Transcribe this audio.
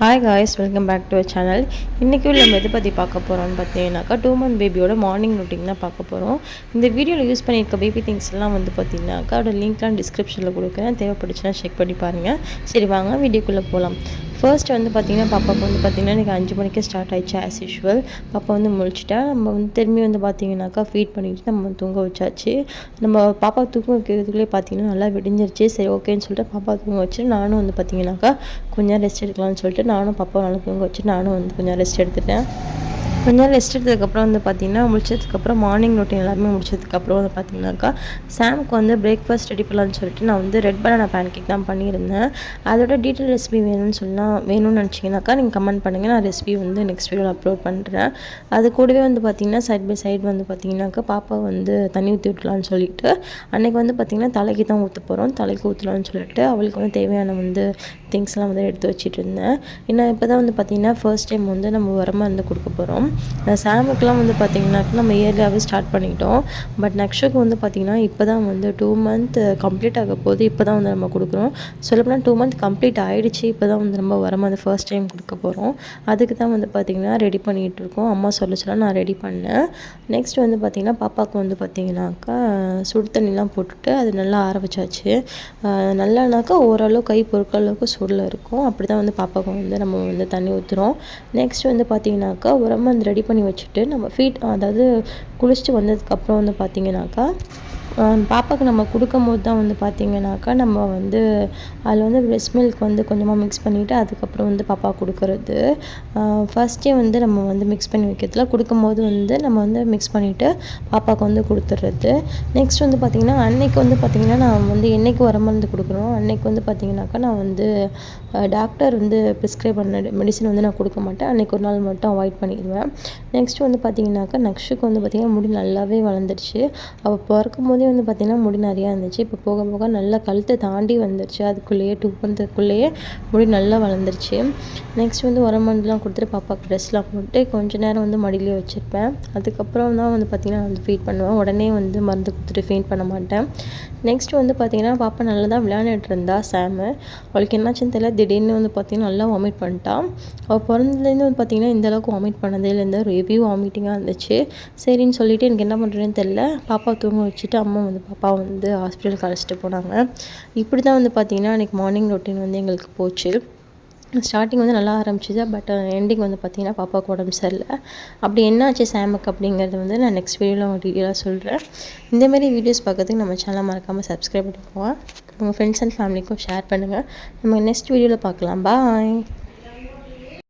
Hi guys, welcome back to channel. இன்றைக்கி நம்ம எதை பற்றி பார்க்க போகிறோம்னு பார்த்தீங்கன்னாக்கா 2 month பேபியோட மார்னிங் ரொட்டீன் தான் பார்க்க போகிறோம். இந்த வீடியோவில் யூஸ் பண்ணியிருக்க பேபி திங்ஸ் எல்லாம் வந்து பார்த்தீங்கன்னாக்கா அதோட லிங்க்லாம் டிஸ்கிரிப்ஷனில் கொடுக்குறேன், தேவைப்பட்டுச்சுன்னா செக் பண்ணி பாருங்கள். சரி வாங்க வீடியோக்குள்ளே போகலாம். ஃபர்ஸ்ட் வந்து பார்த்திங்கன்னா பாப்பாவுக்கு வந்து பார்த்திங்கன்னா எனக்கு 5 மணிக்கு ஸ்டார்ட் ஆயிடுச்சு. ஆஸ் யூஷுவல் பாப்பா வந்து முழிச்சிட்டா. நம்ம வந்து திரும்பி வந்து பார்த்திங்கனாக்கா ஃபீட் பண்ணிவிட்டு நம்ம தூங்க வச்சாச்சு. நம்ம பாப்பா தூங்க வைக்கிறதுக்குள்ளே பார்த்திங்கன்னா நல்லா விடிஞ்சிருச்சு. சரி ஓகேன்னு சொல்லிட்டு பாப்பா தூங்க வச்சு நானும் வந்து பார்த்திங்கனாக்கா கொஞ்சம் ரெஸ்ட் எடுக்கலாம்னு சொல்லிட்டு நானும் பாப்பா நல்லா தூங்க வச்சு நானும் வந்து கொஞ்சம் ரெஸ்ட் எடுத்துட்டேன். கொஞ்ச நேரம் ரெஸ்ட் எடுத்ததுக்கப்புறம் வந்து பார்த்திங்கன்னா முடிச்சதுக்கப்புறம் மார்னிங் ரொட்டீன் எல்லாமே முடிச்சதுக்கப்புறம் வந்து பார்த்திங்கனாக்கா சாமுக்கு வந்து பிரேக்ஃபாஸ்ட் ரெடி பண்ணலான்னு சொல்லிட்டு நான் வந்து ரெட் பனானா பேன்கேக் தான் பண்ணியிருந்தேன். அதோட டீட்டெயில் ரெசிபி வேணும்னு நினச்சிங்கனாக்கா நீங்கள் கமெண்ட் பண்ணுங்கள். நான் ரெசிபி வந்து நெக்ஸ்ட் வீடியோவில் அப்லோட் பண்ணுறேன். அது கூடவே வந்து பார்த்திங்கன்னா சைட் பை சைடு வந்து பார்த்திங்கனாக்கா பாப்பா வந்து தண்ணி ஊற்றி விட்டலான்னு சொல்லிட்டு அன்றைக்கி வந்து பார்த்திங்கன்னா தலைக்கு தான் ஊற்ற போகிறோம். தலைக்கு ஊற்றலான்னு சொல்லிட்டு அவளுக்கு வந்து தேவையான வந்து திங்ஸ்லாம் வந்து எடுத்து வச்சுட்டு இருந்தேன். ஏன்னா இப்போ தான் வந்து பார்த்திங்கன்னா ஃபர்ஸ்ட் டைம் வந்து நம்ம உரமாக வந்து கொடுக்க போகிறோம். சாமுக்கெலாம் வந்து பார்த்திங்கனாக்கா நம்ம இயர்லியாகவே ஸ்டார்ட் பண்ணிட்டோம். பட் நெக்ஸ்ட்டுக்கு வந்து பார்த்திங்கன்னா இப்போ தான் வந்து 2 month கம்ப்ளீட் ஆக போது. இப்போ தான் வந்து நம்ம கொடுக்குறோம். சொல்லப்போனால் 2 month கம்ப்ளீட் ஆகிடுச்சு. இப்போ தான் வந்து நம்ம உரமாக வந்து ஃபர்ஸ்ட் டைம் கொடுக்க போகிறோம். அதுக்கு தான் வந்து பார்த்திங்கன்னா ரெடி பண்ணிகிட்டு இருக்கோம். அம்மா சொல்ல நான் ரெடி பண்ணேன். நெக்ஸ்ட் வந்து பார்த்திங்கன்னா பாப்பாவுக்கு வந்து பார்த்திங்கனாக்கா சுடு தண்ணிலாம் போட்டுட்டு அது நல்லா ஆற வச்சாச்சு. நல்லானாக்கா ஓரளவு கை பொறுக்கிற அளவுக்கு சூடில் இருக்கும். அப்படி தான் வந்து பாப்பாவுக்கு வந்து நம்ம வந்து தண்ணி ஊற்றுறோம். நெக்ஸ்ட் வந்து பார்த்திங்கனாக்கா உரமாக வந்து ரெடி பண்ணி வச்சுட்டு நம்ம அதாவது குளிச்சுட்டு வந்ததுக்கப்புறம் வந்து பார்த்திங்கனாக்கா பாப்பாவுக்கு நம்ம கொடுக்கும்போது தான் வந்து பார்த்திங்கனாக்கா நம்ம வந்து அதில் வந்து பிரெஸ்ட் மில்க் வந்து கொஞ்சமாக மிக்ஸ் பண்ணிவிட்டு அதுக்கப்புறம் வந்து பாப்பா கொடுக்குறது. ஃபஸ்ட்டே வந்து நம்ம வந்து மிக்ஸ் பண்ணி வைக்கிறதுல கொடுக்கும்போது வந்து நம்ம வந்து மிக்ஸ் பண்ணிவிட்டு பாப்பாவுக்கு வந்து கொடுத்துட்றது. நெக்ஸ்ட் வந்து பார்த்திங்கன்னா அன்றைக்கி வந்து பார்த்திங்கன்னா நான் வந்து என்றைக்கு உரமருந்து கொடுக்குறோம் அன்றைக்கி வந்து பார்த்திங்கனாக்கா நான் வந்து டாக்டர் வந்து ப்ரிஸ்கிரைப் பண்ண மெடிசன் வந்து நான் கொடுக்க மாட்டேன். அன்றைக்கி ஒரு நாள் மட்டும் அவாய்ட் பண்ணிடுவேன். நெக்ஸ்ட் வந்து பார்த்திங்கனாக்கா நக்ஷுக்கு வந்து பார்த்திங்கன்னா முடி நல்லாவே வளர்ந்துருச்சு. அவள் பிறக்கும் போதே வந்து பார்த்திங்கன்னா முடி நிறையா இருந்துச்சு. இப்போ போக போக நல்லா கழுத்தை தாண்டி வந்துருச்சு. அதுக்குள்ளேயே 2 monthக்குள்ளேயே முடி நல்லா வளர்ந்துருச்சு. நெக்ஸ்ட் வந்து உரமருந்துலாம் கொடுத்துட்டு பாப்பாவுக்கு ட்ரெஸ்லாம் போட்டு கொஞ்சம் நேரம் வந்து மடியிலே வச்சுருப்பேன். அதுக்கப்புறம் தான் வந்து பார்த்திங்கன்னா நான் வந்து ஃபீட் பண்ணுவேன். உடனே வந்து மருந்து கொடுத்துட்டு ஃபீட் பண்ண மாட்டேன். நெக்ஸ்ட் வந்து பார்த்திங்கன்னா பாப்பா நல்லா தான் விளையாண்டுட்டு இருந்தா. சாமு அவளுக்கு என்னாச்சுன்னு தெரியல, திடீர்னு வந்து பார்த்திங்கன்னா நல்லா வாமிட் பண்ணிட்டான். அவள் பிறந்ததுலேருந்து வந்து பார்த்திங்கன்னா இந்தளவுக்கு வாமிட் பண்ணதே இல்லை. ஹெவி வாமிட்டிங்காக இருந்துச்சு. சரின்னு சொல்லிவிட்டு எனக்கு என்ன பண்ணுறதுன்னு தெரில, பாப்பா தூங்க வச்சுட்டு அம்மா வந்து பாப்பா வந்து ஹாஸ்பிட்டலுக்கு அழைச்சிட்டு போனாங்க. இப்படி தான் வந்து பார்த்திங்கன்னா அன்றைக்கி மார்னிங் ரொட்டீன் வந்து எங்களுக்கு போச்சு. ஸ்டார்டிங் வந்து நல்லா ஆரம்பிச்சிது. பட் எண்டிங் வந்து பார்த்திங்கன்னா பாப்பாவுக்கு உடம்பு சரியில்லை. அப்படி என்னாச்சு சாமுக்கு அப்படிங்கிறது வந்து நான் நெக்ஸ்ட் வீடியோவில் உங்களுக்கு டீட்டெயிலாக சொல்கிறேன். இந்தமாரி வீடியோஸ் பார்க்கறதுக்கு நம்ம சேனலை மறக்காமல் சப்ஸ்கிரைப் பண்ணிக்கோங்க. உங்கள் ஃப்ரெண்ட்ஸ் அண்ட் ஃபேமிலிக்கும் ஷேர் பண்ணுங்கள். நம்ம நெக்ஸ்ட் வீடியோவில் பார்க்கலாம். பாய்.